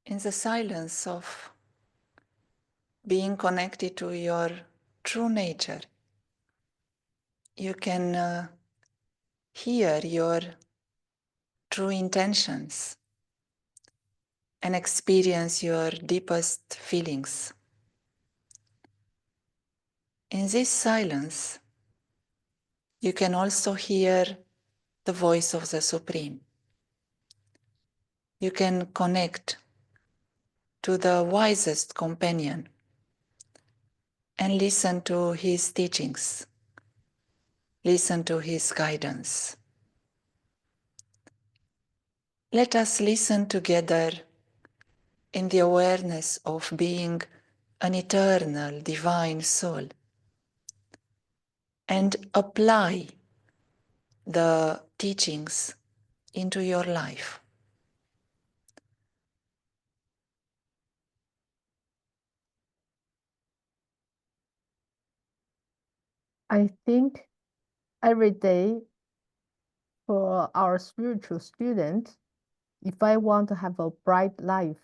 in the silence of being connected to your true nature, you can hear your true intentions and experience your deepest feelings. In this silence, you can also hear the voice of the Supreme. You can connect to the wisest companion and listen to his teachings, listen to his guidance. Let us listen together in the awareness of being an eternal divine soul and apply the teachings into your life. I think every day for our spiritual student, if I want to have a bright life,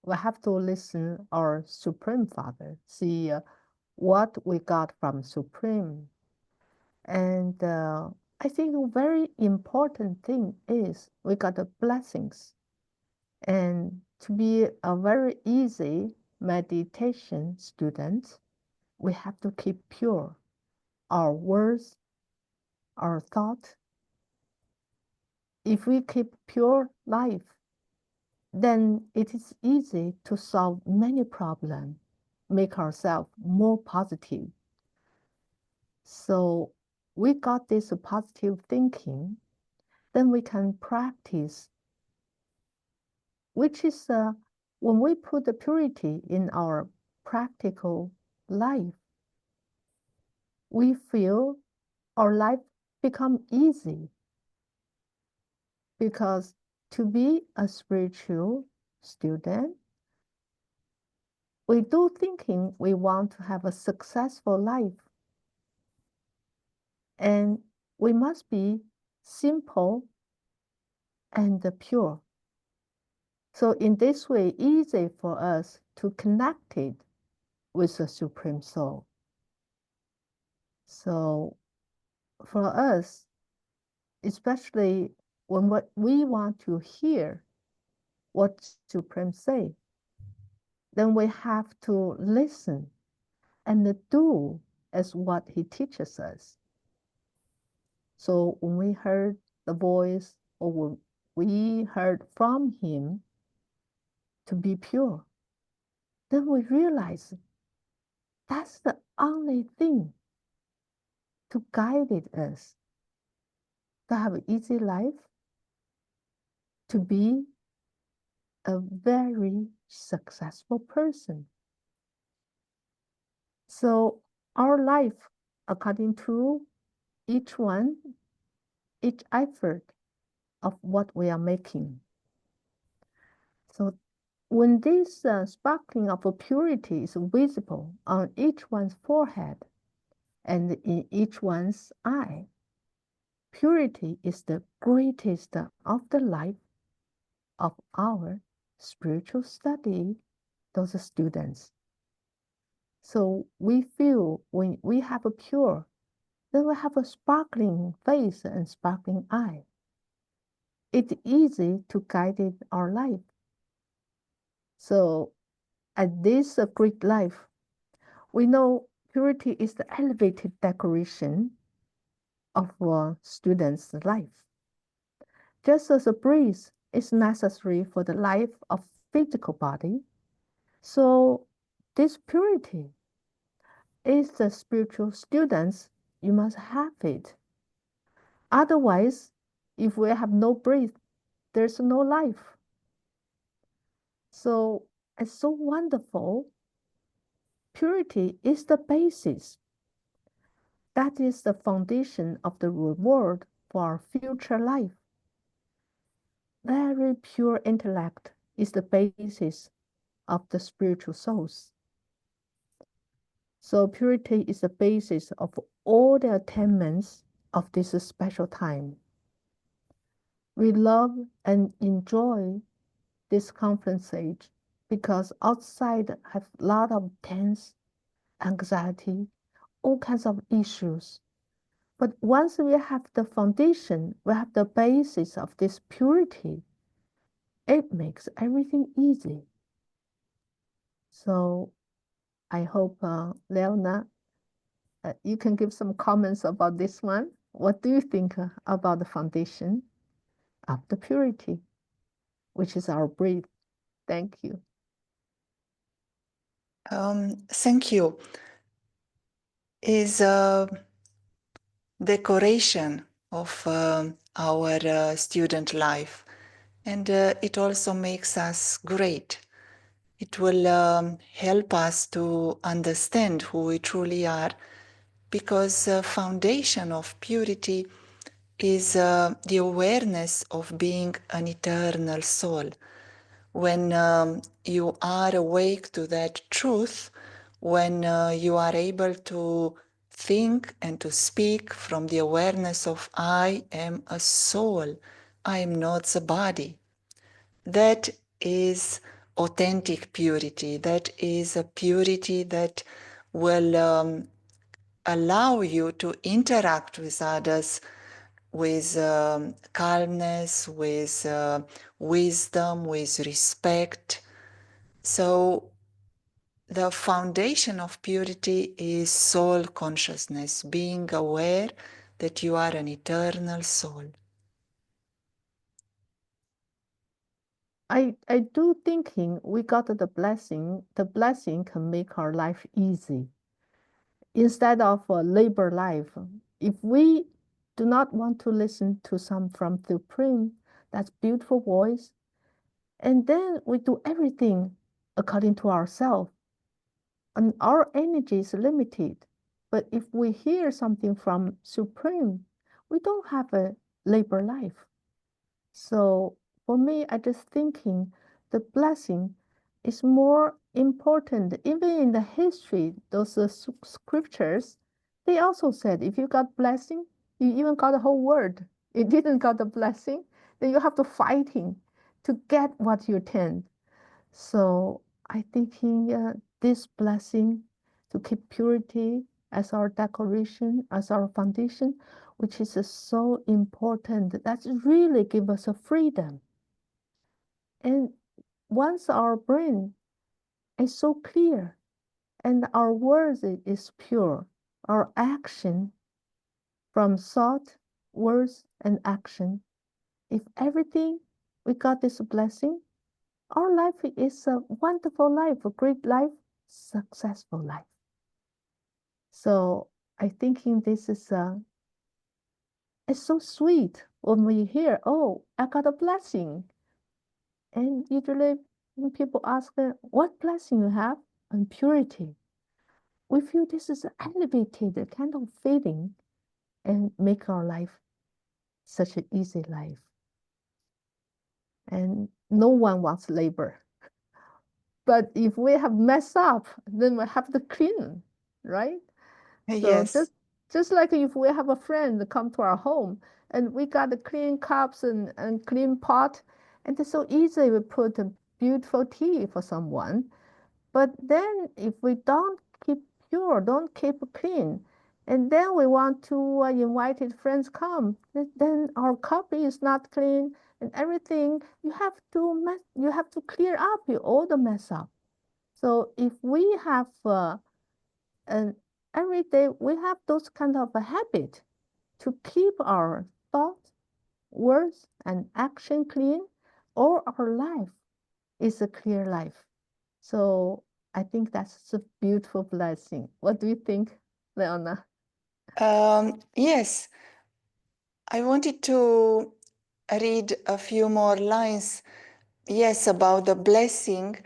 we have to listen our Supreme Father, see what we got from Supreme. And I think a very important thing is we got the blessings. And to be a very easy meditation student, we have to keep pure our words, our thought. If we keep pure life, then it is easy to solve many problems, make ourselves more positive. So we got this positive thinking, then we can practice, which is when we put the purity in our practical life, we feel our life become easy, because to be a spiritual student, we do thinking we want to have a successful life. And we must be simple and pure. So in this way, easy for us to connect it with the Supreme Soul. So for us, especially when what we want to hear what Supreme say, then we have to listen and do as what he teaches us. So when we heard the voice, or when we heard from him to be pure, then we realize that's the only thing to guide us to have an easy life, to be a very successful person. So our life, according to each one, each effort of what we are making. So when this sparkling of purity is visible on each one's forehead and in each one's eye, purity is the greatest of the life of our spiritual study, those students. So we feel when we have a pure, then we have a sparkling face and sparkling eye. It's easy to guide our life. So at this Greek life, we know purity is the elevated decoration of a student's life. Just as a breeze is necessary for the life of physical body, so this purity is the spiritual students, you must have it. Otherwise, if we have no breath, there's no life. So it's so wonderful. Purity is the basis. That is the foundation of the reward for our future life. Very pure intellect is the basis of the spiritual souls. So purity is the basis of all the attainments of this special time. We love and enjoy this conference age because outside have a lot of tense, anxiety, all kinds of issues. But once we have the foundation, we have the basis of this purity, it makes everything easy. So I hope, Leona, you can give some comments about this one. What do you think about the foundation of the purity, which is our breath? Thank you. Thank you. Is a decoration of our student life, and it also makes us great. It will help us to understand who we truly are, because the foundation of purity is the awareness of being an eternal soul. When you are awake to that truth, when you are able to think and to speak from the awareness of I am a soul, I am not the body, that is authentic purity. That is a purity that will allow you to interact with others with calmness, with wisdom, with respect. So, the foundation of purity is soul consciousness, being aware that you are an eternal soul. I do thinking we got the blessing can make our life easy instead of a labor life. If we do not want to listen to some from Supreme, that's beautiful voice, and then we do everything according to ourselves, and our energy is limited. But if we hear something from Supreme, we don't have a labor life. So for me, I just thinking the blessing is more important. Even in the history, those scriptures, they also said if you got blessing, you even got the whole world. You didn't got the blessing, then you have to fighting to get what you intend. So I thinking this blessing to keep purity as our decoration, as our foundation, which is so important. That's really give us a freedom. And once our brain is so clear and our words is pure, our action from thought, words, and action, if everything we got this blessing, our life is a wonderful life, a great life, successful life. So I thinking this is it's so sweet when we hear, oh, I got a blessing. And usually when people ask, what blessing you have? And purity. We feel this is an elevated kind of feeling and make our life such an easy life. And no one wants labor. But if we have messed up, then we have to clean, right? So Yes. just like if we have a friend come to our home and we got the clean cups and clean pot, and it's so easy we put a beautiful tea for someone. But then if we don't keep pure, don't keep clean, and then we want to invite friends come, then our cup is not clean and everything. You have to clear up all the mess up. So if we have and every day we have those kind of a habit to keep our thoughts, words, and action clean, or our life is a clear life. So I think that's a beautiful blessing. What do you think, Leona? Yes, I wanted to read a few more lines, yes, about the blessing,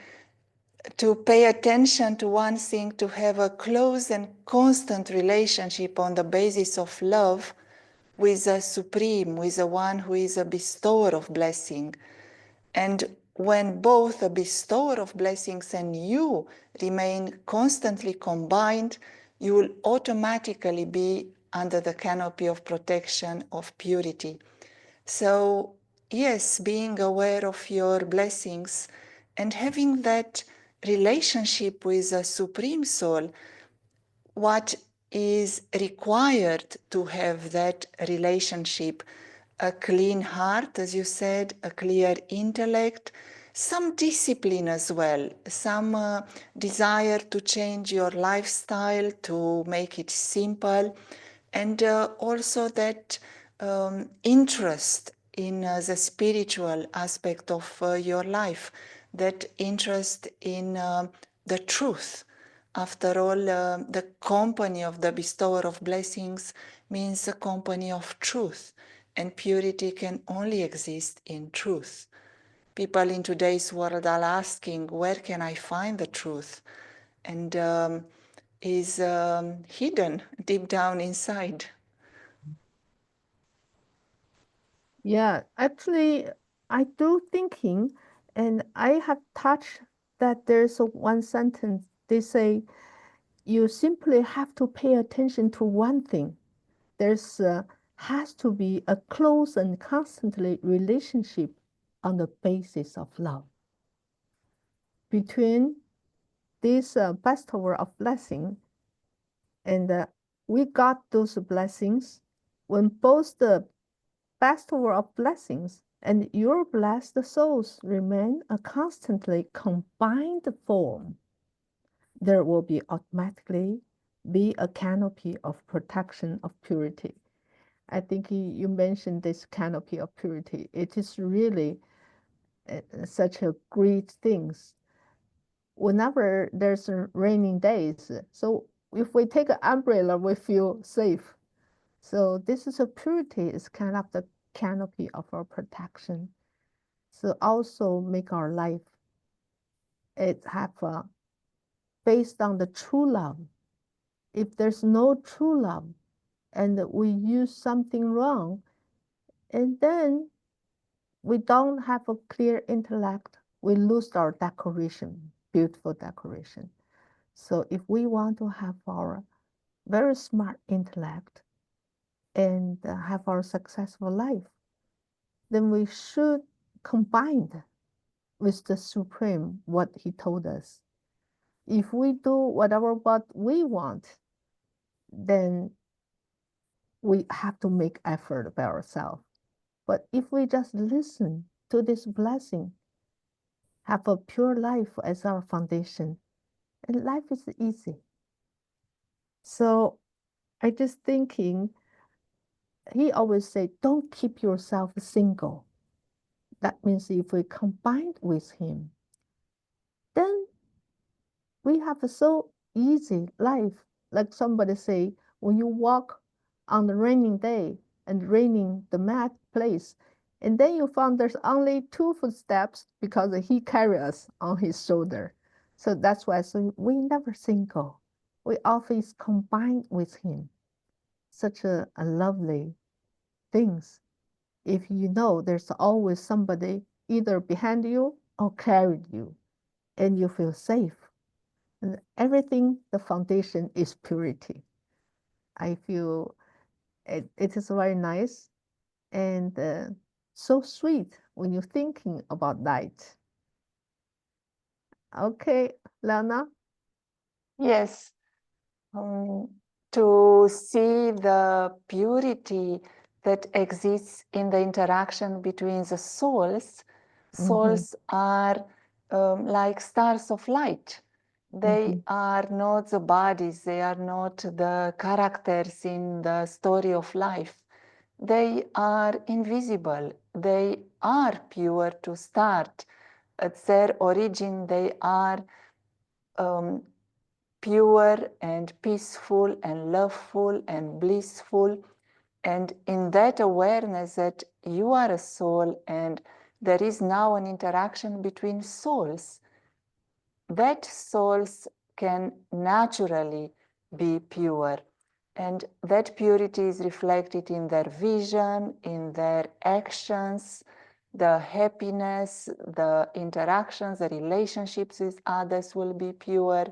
to pay attention to one thing, to have a close and constant relationship on the basis of love with the Supreme, with the one who is a bestower of blessing. And when both a bestower of blessings and you remain constantly combined, you will automatically be under the canopy of protection of purity. So, yes, being aware of your blessings And having that relationship with the Supreme Soul, what is required to have that relationship? A clean heart, as you said, a clear intellect, some discipline as well, some desire to change your lifestyle, to make it simple, and also that interest in the spiritual aspect of your life, that interest in the truth. After all, the company of the bestower of blessings means the company of truth, and purity can only exist in truth. People in today's world are asking, where can I find the truth? And is hidden deep down inside. Yeah, actually, I do thinking, and I have touched that there's one sentence. They say you simply have to pay attention to one thing. There's has to be a close and constantly relationship on the basis of love between this bestower of blessing and we got those blessings when both the bestower of blessings and your blessed souls remain a constantly combined form. There will be automatically be a canopy of protection of purity. I think you mentioned this canopy of purity. It is really such a great thing. Whenever there's raining days, so if we take an umbrella, we feel safe. So this is a purity is kind of the canopy of our protection. So also make our life it have based on the true love. If there's no true love and we use something wrong, and then we don't have a clear intellect, we lose our decoration, beautiful decoration. So if we want to have our very smart intellect and have our successful life, then we should combine with the Supreme what He told us. If we do whatever what we want, then we have to make effort by ourselves. But if we just listen to this blessing, have a pure life as our foundation, and life is easy. So I just thinking, he always say, don't keep yourself single. That means if we combine with him, then we have a so easy life. Like somebody say, when you walk on the raining day and raining the mat place, and then you found there's only two footsteps because he carry us on his shoulder. So that's why so we never single. We always combine with him. Such a lovely things. If you know there's always somebody either behind you or carried you, and you feel safe. And everything, the foundation is purity. I feel it is very nice and so sweet when you're thinking about that. Okay, Lana? Yes, um, to see the purity that exists in the interaction between the souls. Mm-hmm, Souls are like stars of light. They mm-hmm, are not the bodies, they are not the characters in the story of life. They are invisible, they are pure to start. At their origin, they are um, pure and peaceful and loveful and blissful. And in that awareness that you are a soul and there is now an interaction between souls, that souls can naturally be pure. And that purity is reflected in their vision, in their actions, the happiness, the interactions, the relationships with others will be pure.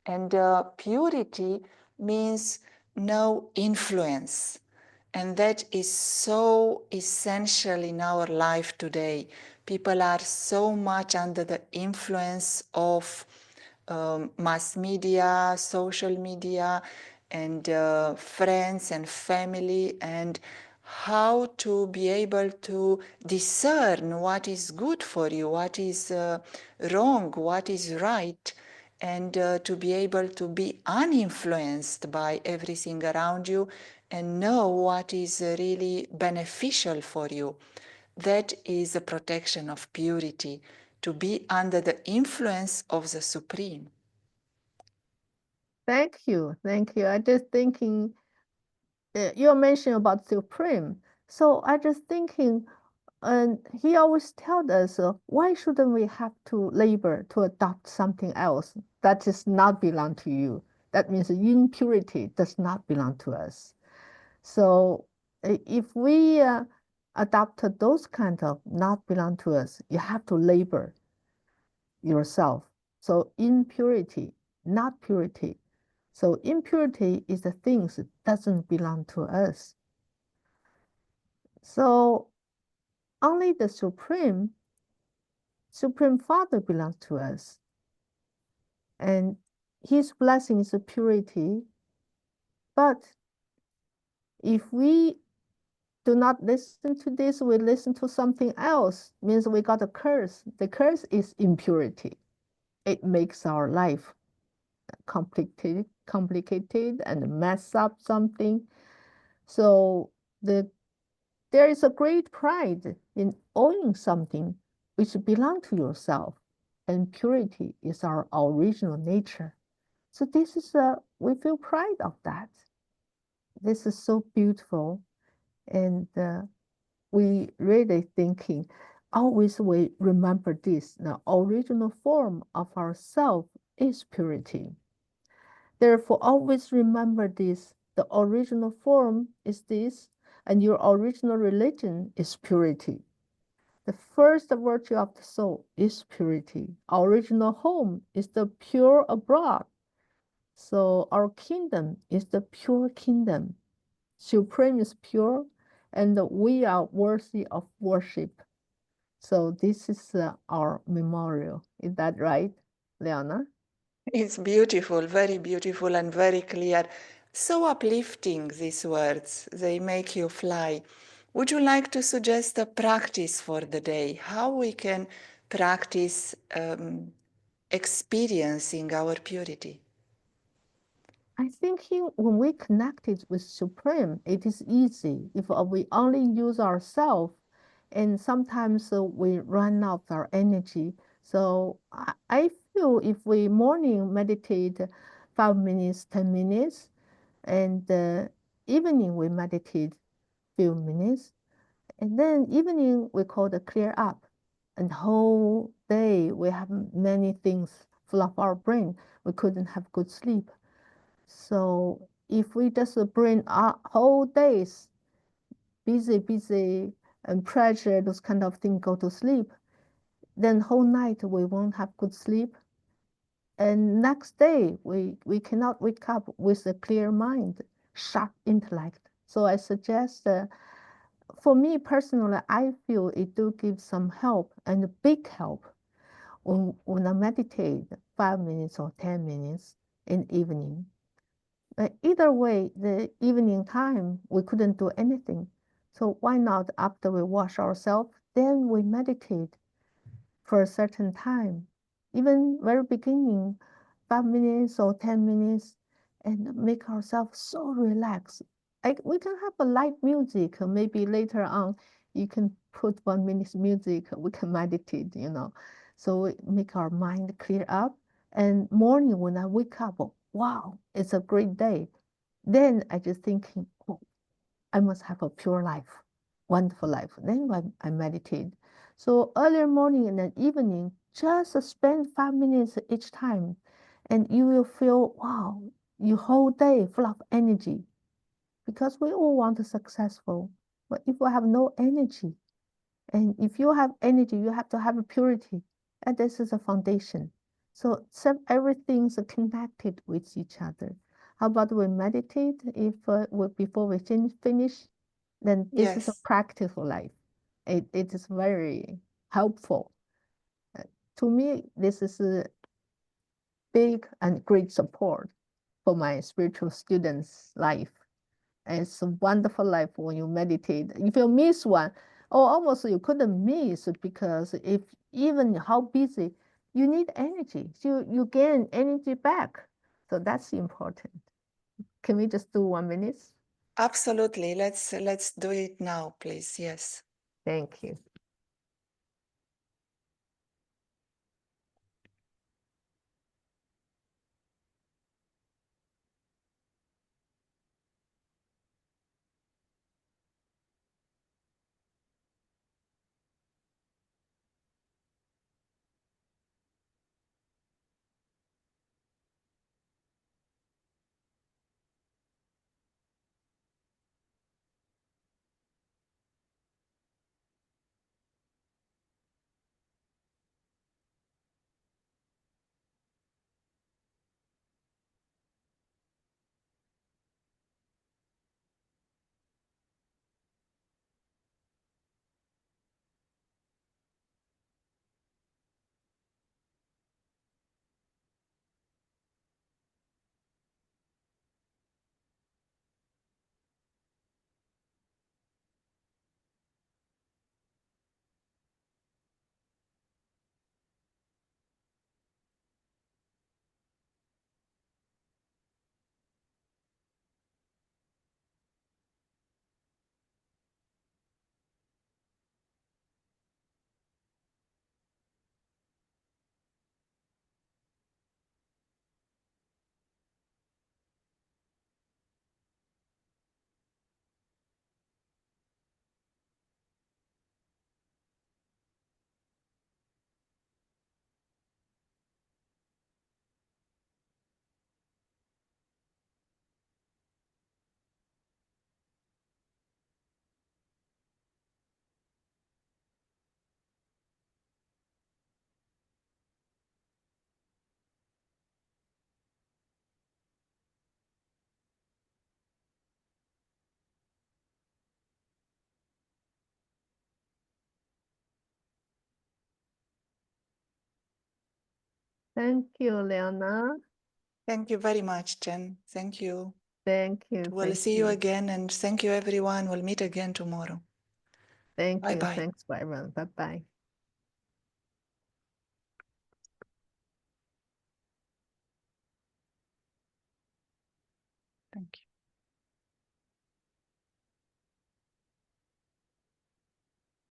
And purity means no influence. And that is so essential in our life today. People are so much under the influence of mass media, social media, and friends and family, and how to be able to discern what is good for you, what is wrong, what is right, and to be able to be uninfluenced by everything around you and know what is really beneficial for you. That is a protection of purity, to be under the influence of the Supreme. Thank you. Thank you. I just thinking you mentioned about Supreme. So I just thinking, and he always tells us, why shouldn't we have to labor to adopt something else that does not belong to you? That means impurity does not belong to us. So if we adopt those kind of not belong to us, you have to labor yourself. So impurity, not purity. So impurity is the things that doesn't belong to us. So only the Supreme Father belongs to us. And his blessing is purity. But if we do not listen to this, we listen to something else, means we got a curse. The curse is impurity. It makes our life complicated and mess up something. So the there is a great pride in owning something which belongs to yourself, and purity is our original nature. So this is we feel pride of that. This is so beautiful, and we really thinking. Always we remember this. The original form of ourself is purity. Therefore, always remember this. The original form is this, and your original religion is purity. The first virtue of the soul is purity. Our original home is the pure abroad. So our kingdom is the pure kingdom. Supreme is pure, and we are worthy of worship. So this is our memorial. Is that right, Leona? It's beautiful, very beautiful, and very clear. So uplifting, these words. They make you fly. Would you like to suggest a practice for the day? How we can practice experiencing our purity? I think when we connected with Supreme, it is easy. If we only use ourselves, and sometimes we run out our energy. So I feel if we morning meditate 5 minutes, 10 minutes, and evening we meditate few minutes, and then evening we call the clear up, and whole day we have many things full of our brain. We couldn't have good sleep. So if we just bring our whole days busy and pressure, those kind of things go to sleep, then whole night we won't have good sleep. And next day we cannot wake up with a clear mind, sharp intellect. So I suggest for me personally, I feel it do give some help and a big help when I meditate 5 minutes or 10 minutes in evening. Either way, the evening time, we couldn't do anything. So why not after we wash ourselves, then we meditate for a certain time, even very beginning, 5 minutes or 10 minutes, and make ourselves so relaxed. We can have a light music. Maybe later on, you can put 1 minute music. We can meditate. So we make our mind clear up. And morning when I wake up, wow, it's a great day. Then I just thinking, oh, I must have a pure life, wonderful life. Then I meditate. So earlier morning and then evening, just spend 5 minutes each time, and you will feel, wow, your whole day full of energy. Because we all want to successful. But if we have no energy, and if you have energy, you have to have a purity. And this is a foundation. So everything's connected with each other. How about we meditate if before we finish? then this is a Yes, practical life. It is very helpful. Uh, to me, this is a big and great support for my spiritual students' life. It's a wonderful life when you meditate. If you miss one, or almost you couldn't miss it, because if even how busy, you need energy. So you gain energy back. So that's important. Can we just do 1 minute? absolutely. Let's do it now, please. Yes. Thank you. Thank you, Leona. Thank you very much, Jen. Thank you. Thank you. We'll Thank see you you. again, and thank you, everyone. We'll meet again tomorrow. Thank Bye you. bye. Thanks for everyone. Bye bye.